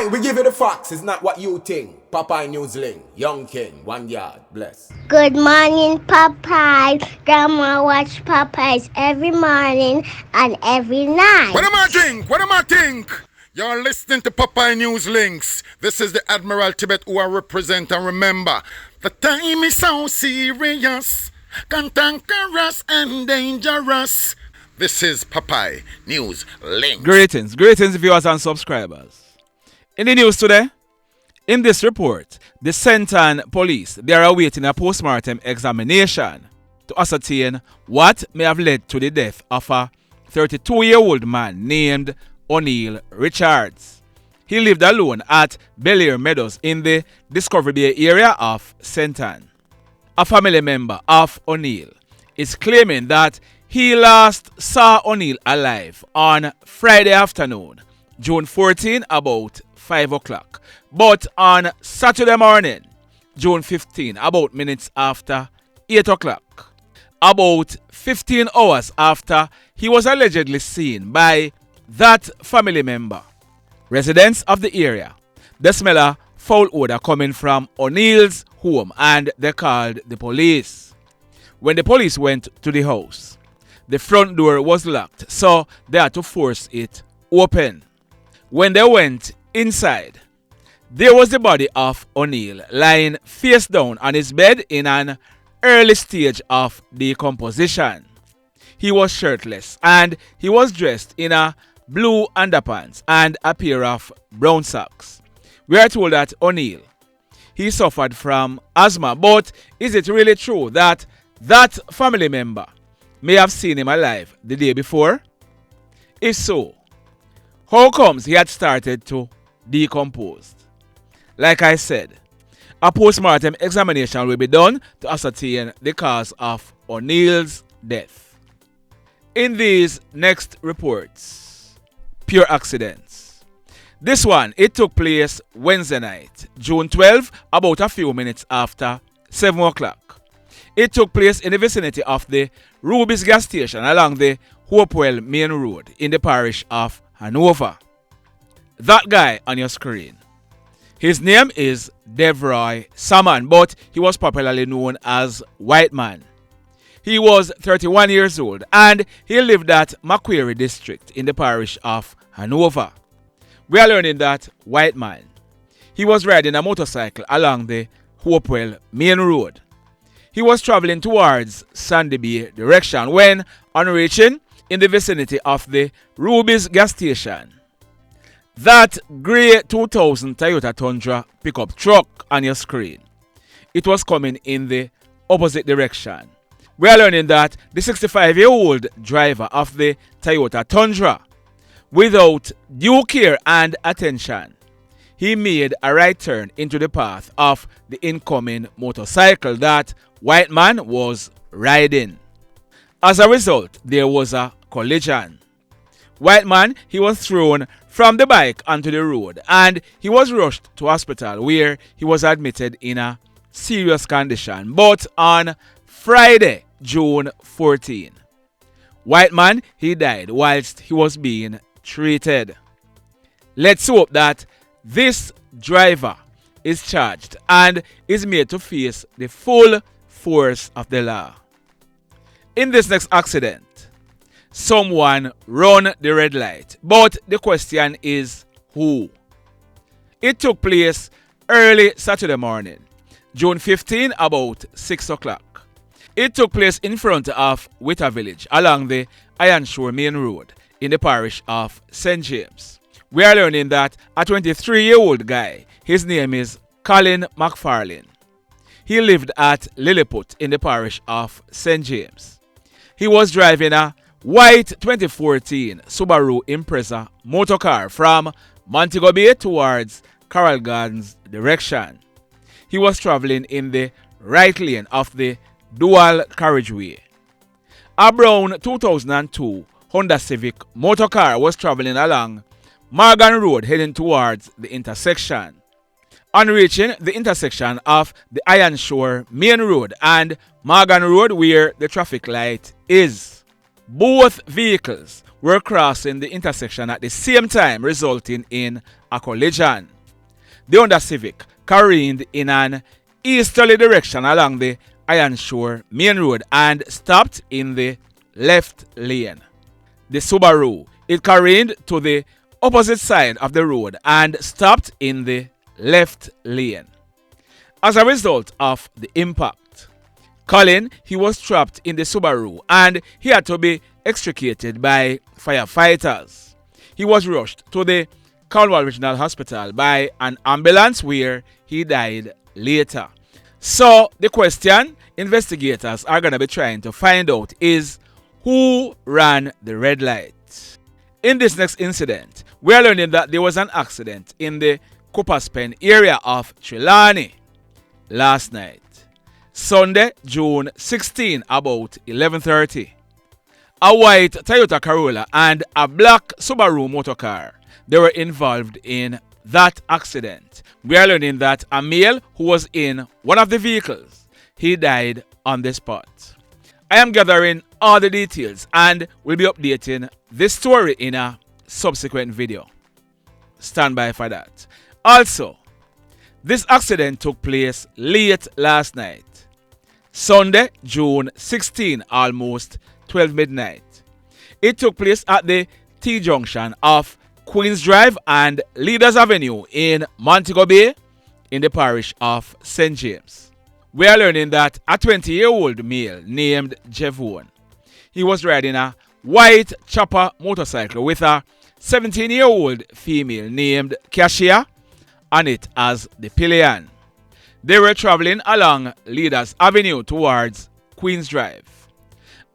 Aye, we give you the facts. It's not what you think. Popeye Newsling, Young King, 1 yard, bless. Good morning, Popeye. Grandma watch Popeyes every morning and every night. What am I think? What am I think? You're listening to Popeye News Links. This is the Admiral Tibet who I represent, and remember, the time is so serious, cantankerous and dangerous. This is Popeye News Links. Greetings, viewers and subscribers. In the news today, in this report, the Fenton police, they are awaiting a post-mortem examination to ascertain what may have led to the death of a 32-year-old man named O'Neil Richards. He lived alone at Bel-Air Meadows in the Discovery Bay area of Fenton. A family member of O'Neil is claiming that he last saw O'Neil alive on Friday afternoon, June 14, about 5 o'clock. But on Saturday morning, June 15, about minutes after 8 o'clock, about 15 hours after he was allegedly seen by that family member. Residents of the area, they smell a foul odor coming from O'Neil's home and they called the police. When the police went to the house, the front door was locked, so they had to force it open. When they went inside, there was the body of O'Neil lying face down on his bed in an early stage of decomposition. He was shirtless and he was dressed in a blue underpants and a pair of brown socks. We are told that O'Neil, he suffered from asthma, but is it really true that that family member may have seen him alive the day before? If so, how comes he had started to decompose? Like I said, a post-mortem examination will be done to ascertain the cause of O'Neil's death. In these next reports, pure accidents. This one, it took place Wednesday night, June 12, about a few minutes after 7 o'clock. It took place in the vicinity of the Ruby's gas station along the Hopewell Main Road in the parish of Hanover. That guy on your screen, his name is Devroy Salmon, but he was popularly known as White Man. He was 31 years old and he lived at Macquarie District in the parish of Hanover. We are learning that White Man, he was riding a motorcycle along the Hopewell Main Road. He was traveling towards Sandy Bay direction when, on reaching in the vicinity of the Ruby's gas station, that grey 2000 Toyota Tundra pickup truck on your screen, it was coming in the opposite direction. We are learning that the 65-year-old driver of the Toyota Tundra, without due care and attention, he made a right turn into the path of the incoming motorcycle that White Man was riding. As a result, there was a collision. White Man, he was thrown from the bike onto the road and he was rushed to hospital where he was admitted in a serious condition. But on Friday, June 14, White Man, he died whilst he was being treated. Let's hope that this driver is charged and is made to face the full force of the law. In this next accident, someone run the red light, but the question is who? It took place early Saturday morning, June 15, about 6 o'clock. It took place in front of Witter Village along the Ironshore Main Road in the parish of St. James. We are learning that a 23-year-old guy, his name is Collin McFarlane. He lived at Lilliput in the parish of St. James. He was driving a white 2014 Subaru Impreza motorcar from Montego Bay towards Coral Gardens direction. He was traveling in the right lane of the dual carriageway. A brown 2002 Honda Civic motorcar was traveling along Morgan Road heading towards the intersection. On reaching the intersection of the Ironshore Main Road and Morgan Road where the traffic light is, both vehicles were crossing the intersection at the same time, resulting in a collision. the Honda Civic careened in an easterly direction along the Iron Shore Main Road and stopped in the left lane. The Subaru, it careened to the opposite side of the road and stopped in the left lane. As a result of the impact, Collin, he was trapped in the Subaru and he had to be extricated by firefighters. He was rushed to the Cornwall Regional Hospital by an ambulance where he died later. So the question investigators are going to be trying to find out is who ran the red light. In this next incident, we are learning that there was an accident in the Cooper's Pen area of Trelawney last night, Sunday, June 16, about 11:30. A white Toyota Corolla and a black Subaru motorcar, they were involved in that accident. We are learning that a male who was in one of the vehicles, he died on the spot. I am gathering all the details and will be updating this story in a subsequent video. Stand by for that. Also, this accident took place late last night, Sunday, June 16, almost 12 midnight. It took place at the T-junction of Queens Drive and Leaders Avenue in Montego Bay in the parish of St. James. We are learning that a 20-year-old male named Devroy, he was riding a white chopper motorcycle with a 17-year-old female named Javier on it as the pillion. They were traveling along Leaders Avenue towards Queens Drive.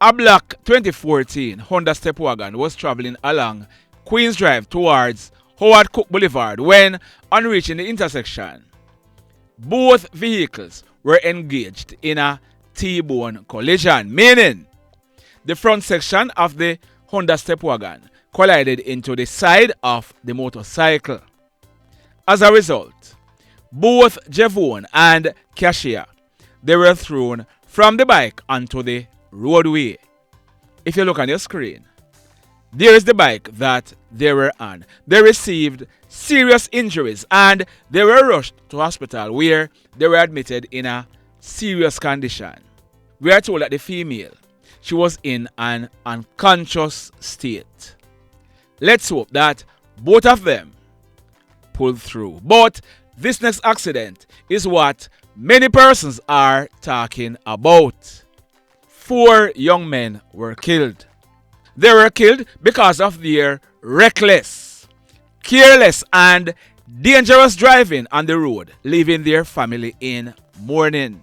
A black 2014 Honda Stepwagon was traveling along Queens Drive towards Howard Cook Boulevard when, on reaching the intersection, both vehicles were engaged in a T-bone collision, meaning the front section of the Honda Stepwagon collided into the side of the motorcycle. As a result, both Devroy and Javier, they were thrown from the bike onto the roadway. If you look on your screen, there is the bike that they were on. They received serious injuries and they were rushed to hospital where they were admitted in a serious condition. We are told that the female, she was in an unconscious state. Let's hope that both of them pulled through. But this next accident is what many persons are talking about. 4 young men were killed. They were killed because of their reckless, careless, and dangerous driving on the road, leaving their family in mourning.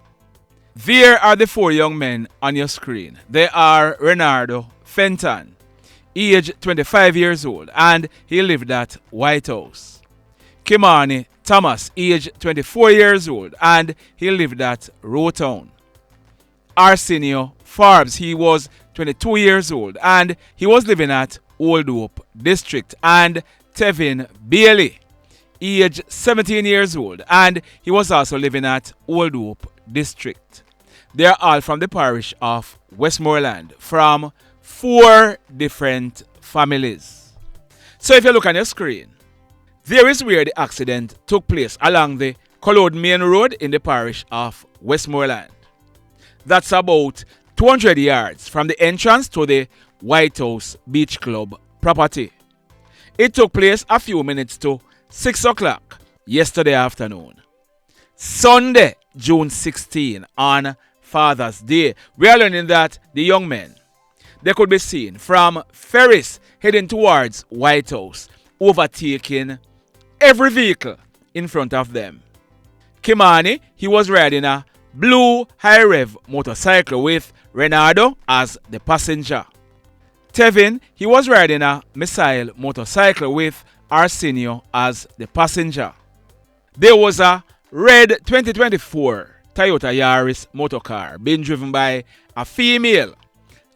There are the 4 young men on your screen. They are Renardo, Fenton, age 25 years old, and he lived at White House. Kymani Thomas, age 24 years old, and he lived at Rowtown. Arsenio Forbes, he was 22 years old, and he was living at Old Hope District. And Tevin Bailey, age 17 years old, and he was also living at Old Hope District. They are all from the parish of Westmoreland, from 4 different families. So if you look on your screen, there is where the accident took place along the KlLLED Main Road in the parish of Westmoreland. That's about 200 yards from the entrance to the White House Beach Club property. It took place a few minutes to 6 o'clock yesterday afternoon. Sunday, June 16, on Father's Day, we are learning that the young men, they could be seen from Ferris heading towards White House, overtaking every vehicle in front of them. Kymani, he was riding a blue high-rev motorcycle with Renardo as the passenger. Tevin, he was riding a missile motorcycle with Arsenio as the passenger. There was a red 2024 Toyota Yaris motorcar being driven by a female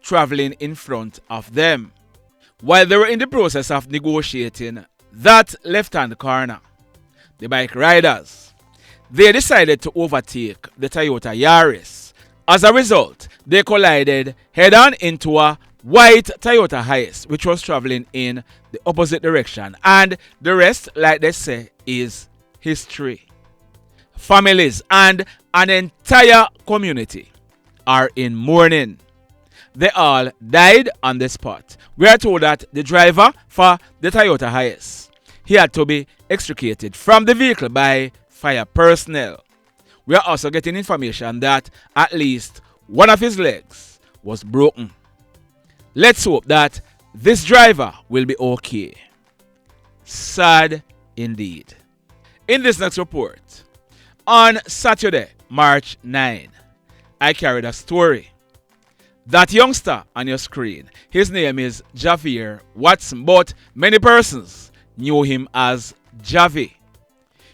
traveling in front of them. While they were in the process of negotiating that left-hand corner, the bike riders, they decided to overtake the Toyota Yaris. As a result, they collided head-on into a white Toyota Hiace, which was traveling in the opposite direction. And the rest, like they say, is history. Families and an entire community are in mourning. They all died on the spot. We are told that the driver for the Toyota Hiace, he had to be extricated from the vehicle by fire personnel. We are also getting information that at least one of his legs was broken. Let's hope that this driver will be okay. Sad indeed. In this next report, on Saturday, March 9, I carried a story. That youngster on your screen, his name is Javier Watson, but many persons knew him as Javi.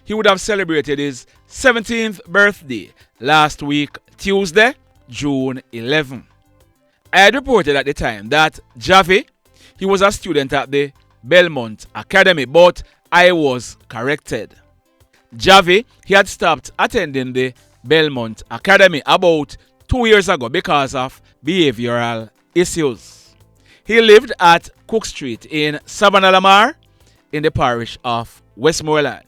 He would have celebrated his 17th birthday last week, Tuesday, June 11. I had reported at the time that Javi, he was a student at the Belmont Academy, but I was corrected. Javi, he had stopped attending the Belmont Academy about 2 years ago because of behavioral issues. He lived at Cook Street in Savannah Lamar in the parish of Westmoreland.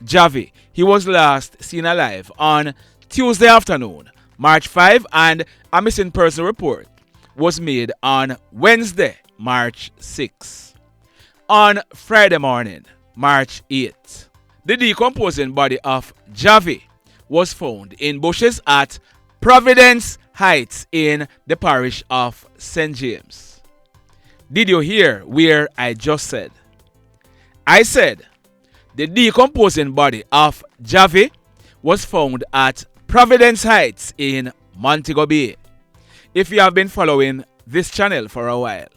Javi, he was last seen alive on Tuesday afternoon, March 5, and a missing person report was made on Wednesday, March 6. On Friday morning, March 8, the decomposing body of Javi was found in bushes at Providence Heights in the parish of St. James. Did you hear where I just said? I said the decomposing body of Javi was found at Providence Heights in Montego Bay. If you have been following this channel for a while,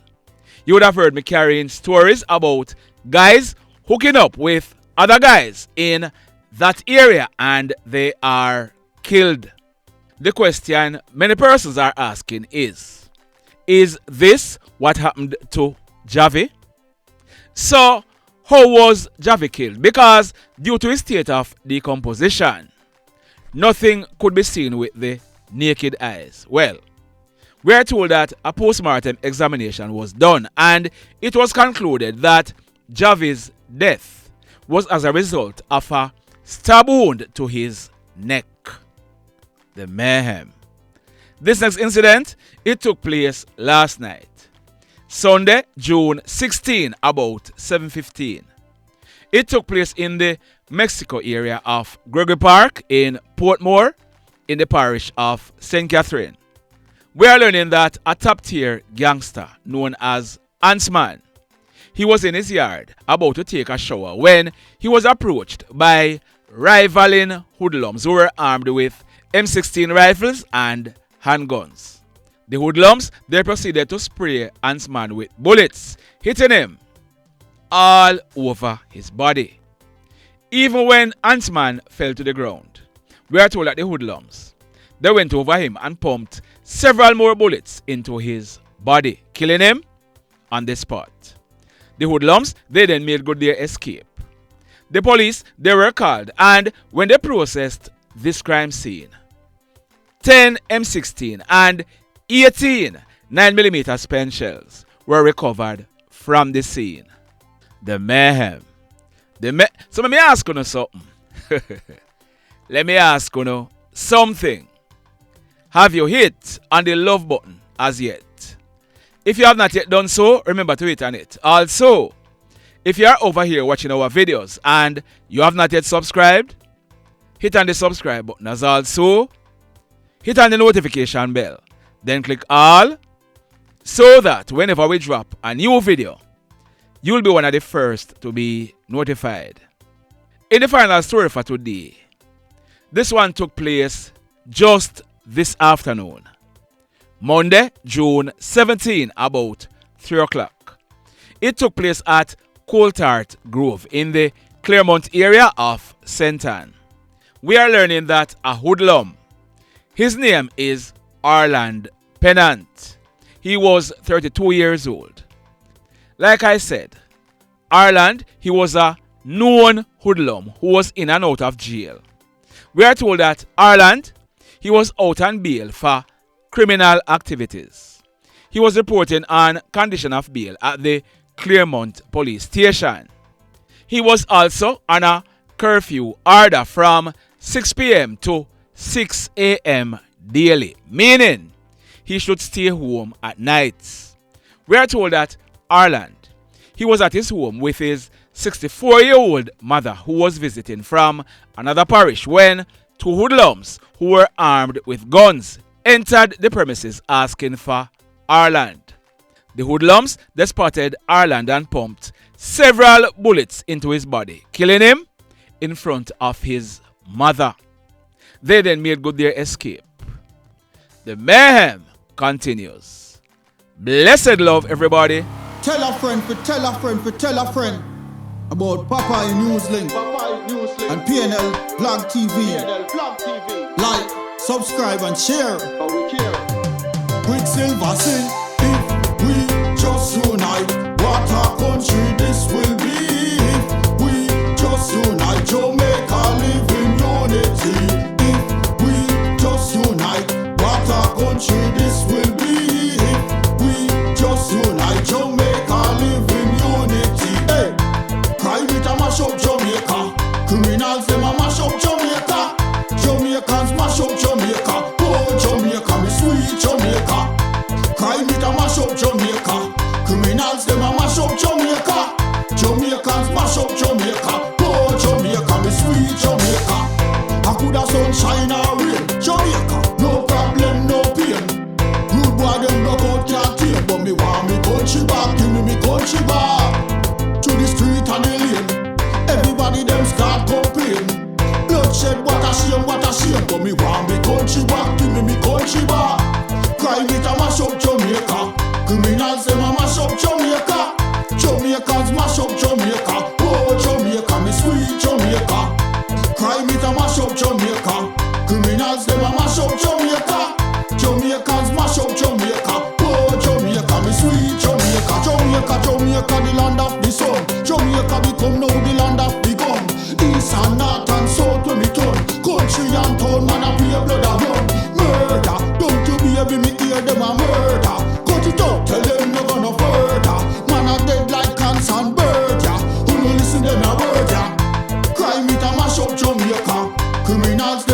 you would have heard me carrying stories about guys hooking up with other guys in that area and they are killed. The question many persons are asking is this what happened to Javi? So, how was Javi killed? Because due to his state of decomposition, nothing could be seen with the naked eyes. Well, we are told that a post-mortem examination was done and it was concluded that Javi's death was as a result of a stab wound to his neck. The mayhem. This next incident, it took place last night, Sunday, June 16, about 7:15. It took place in the Mexico area of Gregory Park in Portmore in the parish of St. Catherine. We are learning that a top-tier gangster known as Huntsman, he was in his yard about to take a shower when he was approached by rivaling hoodlums who were armed with M16 rifles and handguns. The hoodlums, they proceeded to spray Huntsman with bullets, hitting him all over his body. Even when Huntsman fell to the ground, we are told that the hoodlums, they went over him and pumped several more bullets into his body, killing him on the spot. The hoodlums, they then made good their escape. The police, they were called, and when they processed this crime scene, 10 M16 and 18 9mm spent shells were recovered from the scene. The mayhem. So let me ask you something. Let me ask you something. Have you hit on the love button as yet? If you have not yet done so, remember to hit on it. Also, if you are over here watching our videos and you have not yet subscribed, hit on the subscribe button as also. Hit on the notification bell. Then click all so that whenever we drop a new video, you'll be one of the first to be notified. In the final story for today, this one took place just this afternoon. Monday, June 17, about 3 o'clock. It took place at Coulthard Grove in the Claremont area of Fenton. We are learning that a hoodlum, his name is Orland Pennant. He was 32 years old. Like I said, Orland, he was a known hoodlum who was in and out of jail. We are told that Orland, he was out on bail for criminal activities. He was reporting on condition of bail at the Claremont police station. He was also on a curfew order from 6 p.m. to 6 a.m. daily, meaning he should stay home at night. We are told that Orland, he was at his home with his 64-year-old mother who was visiting from another parish when two hoodlums who were armed with guns entered the premises asking for Orland. The hoodlums, they spotted Orland and pumped several bullets into his body, killing him in front of his mother. They then made good their escape. The mayhem continues. Blessed love, everybody. Tell a friend for tell a friend for tell a friend about Popeye Newslink and PNL Blog TV. Like, subscribe and share. Quicksilver sing, if we just unite, what a country this will be. If we just unite, Jamaica live in unity. If we just unite, what a country this will be. If we just unite, Jamaica live in unity. Hey, crime it a mash up Jamaica. Criminals them a mash up Jamaica. Jamaicans mash up Jamaica. Oh Jamaica, me sweet Jamaica. Crime it a mash up Jamaica. Criminals them a mash up Jamaica. Jamaicans mash up Jamaica. Oh Jamaica, me sweet Jamaica. I coulda sunshine or rain. Jamaica, no problem, no pain. Rude boy them knock out can't tame, but me want me country back. Give me country back. To the street and the lane. Everybody them start complain. Bloodshed, what a shame, but me want me country back. Give me country back. Crime it a mash up Jamaica. Criminals them a mash up Jamaica. Jamaicans mash up Jamaica. Oh Jamaica, me sweet Jamaica. Crime it a mash up Jamaica. Criminals them a mash up Jamaica. Jamaicans mash up Jamaica. Oh Jamaica, me sweet Jamaica. Jamaica, Jamaica, the land of the sun. Jamaica become now the land of the gun. East and north and south when me turn. Country and town, man a pay blood a run. Murder, don't you baby me hear them a murder. Cut it out, tell them no gonna further. Man a dead like cans and bird, yeah. Who no listen them a word, yeah. Crime it a mash up Jamaica. Criminals